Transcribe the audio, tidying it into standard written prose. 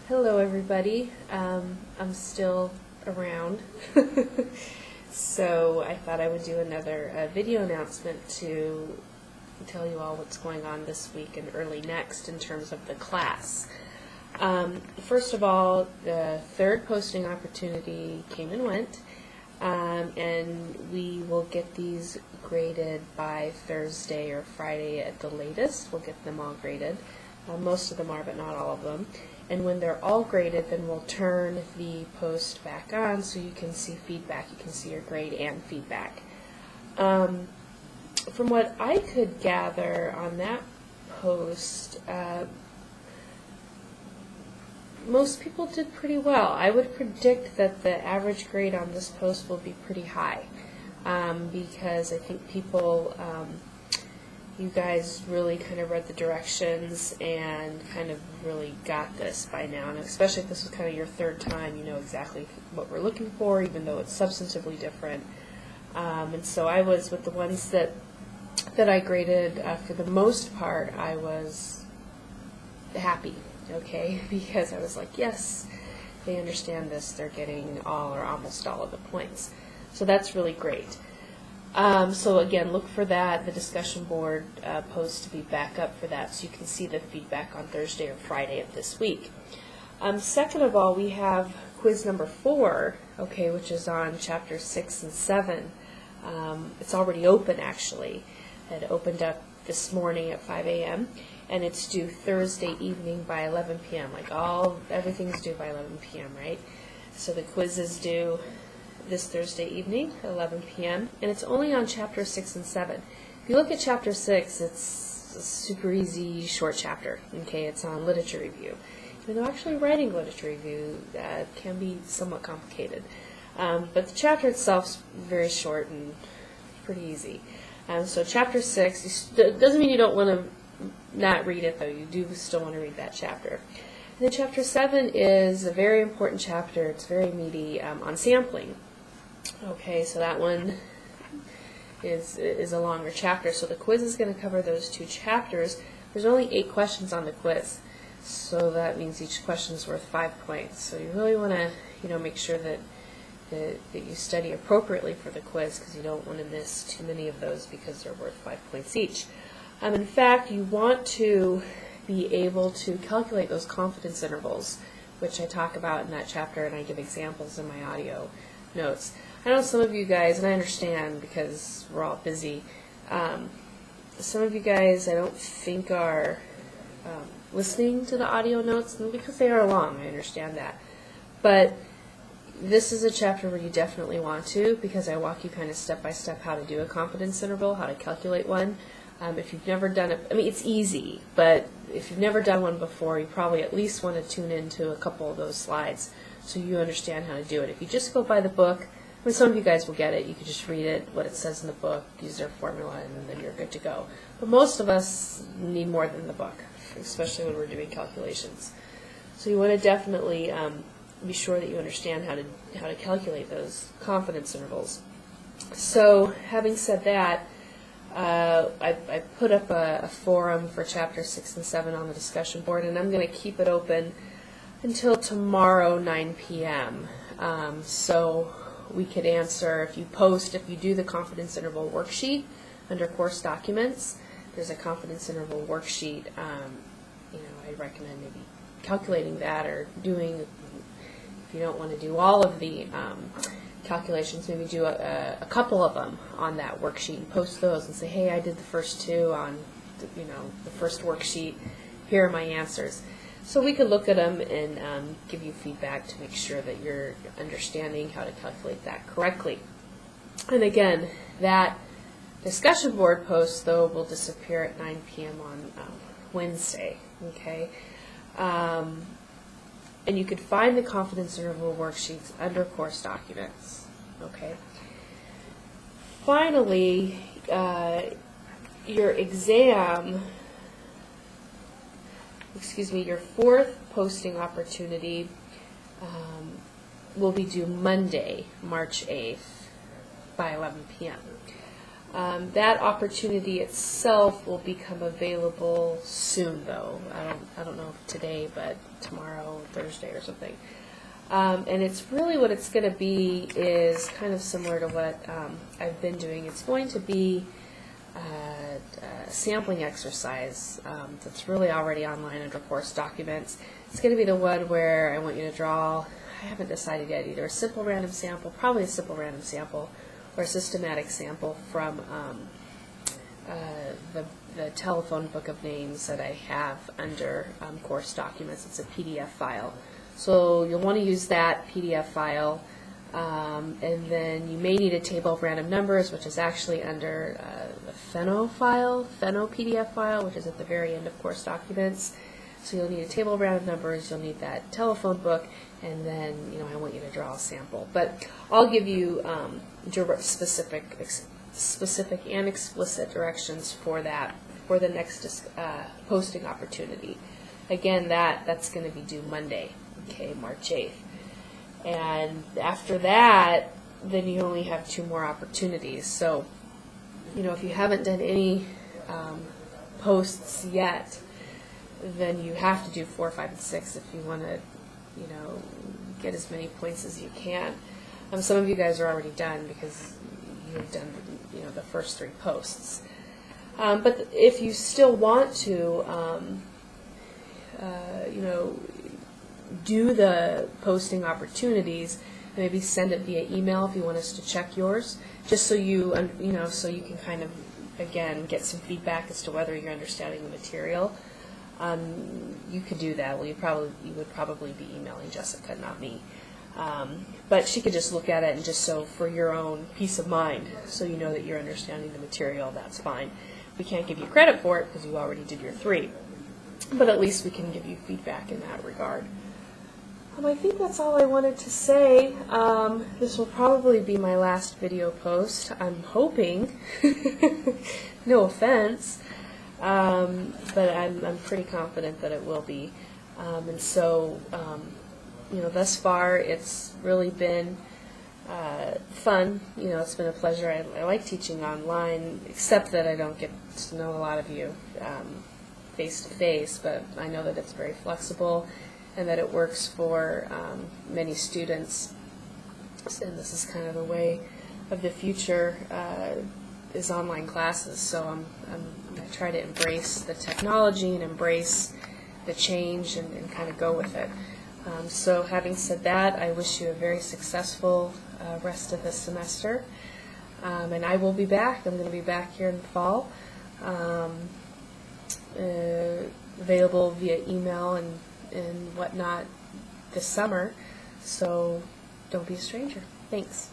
Hello everybody. I'm still around, so I thought I would do another video announcement to tell you all what's going on this week and early next in terms of the class. First of all, the third posting opportunity came and went, and we will get these graded by Thursday or Friday at the latest. We'll get them all graded. Most of them are, but not all of them. And when they're all graded, then we'll turn the post back on so you can see feedback. You can see your grade and feedback. From what I could gather on that post, most people did pretty well. I would predict that the average grade on this post will be pretty high because I think people, you guys really kind of read the directions and kind of really got this by now. And especially if this was kind of your third time, you know exactly what we're looking for, even though it's substantively different. And so I was, with the ones that I graded, for the most part, I was happy, okay, because I was like, yes, they understand this. They're getting all or almost all of the points. So that's really great. So again, look for that, the discussion board post to be back up for that, so you can see the feedback on Thursday or Friday of this week. Second of all, we have quiz number 4, okay, which is on chapter 6 and 7. It's already open, actually. It opened up this morning at 5 a.m. and it's due Thursday evening by 11 p.m. Like everything's due by 11 p.m., right? So the quiz is due this Thursday evening at 11 p.m. and it's only on chapter 6 and 7. If you look at chapter 6, it's a super easy, short chapter. Okay, it's on literature review. Even though actually writing literature review can be somewhat complicated. But the chapter itself is very short and pretty easy. So chapter 6, doesn't mean you don't want to not read it, though. You do still want to read that chapter. And then chapter 7 is a very important chapter. It's very meaty on sampling. Okay, so that one is a longer chapter. So the quiz is going to cover those 2 chapters. There's only 8 questions on the quiz, so that means each question is worth 5 points. So you really want to, make sure that you study appropriately for the quiz, because you don't want to miss too many of those because they're worth 5 points each. In fact, you want to be able to calculate those confidence intervals, which I talk about in that chapter, and I give examples in my audio notes. I know some of you guys, and I understand because we're all busy, some of you guys I don't think are listening to the audio notes, and because they are long, I understand that. But this is a chapter where you definitely want to, because I walk you kind of step by step how to do a confidence interval, how to calculate one. If you've never done it, it's easy, but if you've never done one before, you probably at least want to tune into a couple of those slides so you understand how to do it. If you just go by the book, some of you guys will get it. You can just read it, what it says in the book, use their formula, and then you're good to go. But most of us need more than the book, especially when we're doing calculations. So you want to definitely be sure that you understand how to calculate those confidence intervals. So having said that, I put up a forum for chapter 6 and 7 on the discussion board, and I'm going to keep it open until tomorrow 9 p.m. So we could answer, if you do the confidence interval worksheet under course documents, there's a confidence interval worksheet. I recommend maybe calculating that, or doing, if you don't want to do all of the calculations, maybe do a couple of them on that worksheet and post those and say, hey, I did the first 2 on the first worksheet. Here are my answers. So we could look at them and give you feedback to make sure that you're understanding how to calculate that correctly. And again, that discussion board post, though, will disappear at 9 p.m. on Wednesday. Okay. And you could find the confidence interval worksheets under course documents. Okay. Finally, your exam, your 4th posting opportunity will be due Monday, March 8th by 11 p.m. That opportunity itself will become available soon, though. I don't know if today, but tomorrow, Thursday, or something. And it's really what it's going to be is kind of similar to what I've been doing. It's going to be a sampling exercise that's really already online under course documents. It's going to be the one where I want you to draw, I haven't decided yet, either a simple random sample, probably a simple random sample, or a systematic sample from the telephone book of names that I have under course documents. It's a PDF file. So you'll want to use that PDF file, and then you may need a table of random numbers, which is actually under the Feno PDF file, which is at the very end of course documents. So you'll need a table of random numbers, you'll need that telephone book, and then I want you to draw a sample. But I'll give you specific and explicit directions for that for the next posting opportunity. Again, that's going to be due Monday, okay, March 8th. And after that, then you only have 2 more opportunities. So, if you haven't done any posts yet, then you have to do 4, 5, and 6 if you want to, get as many points as you can. Some of you guys are already done because you've done, the first 3 posts. But if you still want to, do the posting opportunities, maybe send it via email if you want us to check yours, just so so you can kind of, again, get some feedback as to whether you're understanding the material. You could do that. Well, you would probably be emailing Jessica, not me. But she could just look at it, and just so for your own peace of mind, so you know that you're understanding the material, that's fine. We can't give you credit for it because you already did your 3, but at least we can give you feedback in that regard. I think that's all I wanted to say. This will probably be my last video post. I'm hoping. No offense. But I'm pretty confident that it will be. And so, thus far it's really been fun. It's been a pleasure. I like teaching online, except that I don't get to know a lot of you face-to-face, but I know that it's very flexible and that it works for many students. And this is kind of the way of the future, is online classes. So I try to embrace the technology and embrace the change and kind of go with it. So having said that, I wish you a very successful rest of the semester. And I will be back. I'm going to be back here in the fall, available via email and whatnot this summer. So don't be a stranger. Thanks.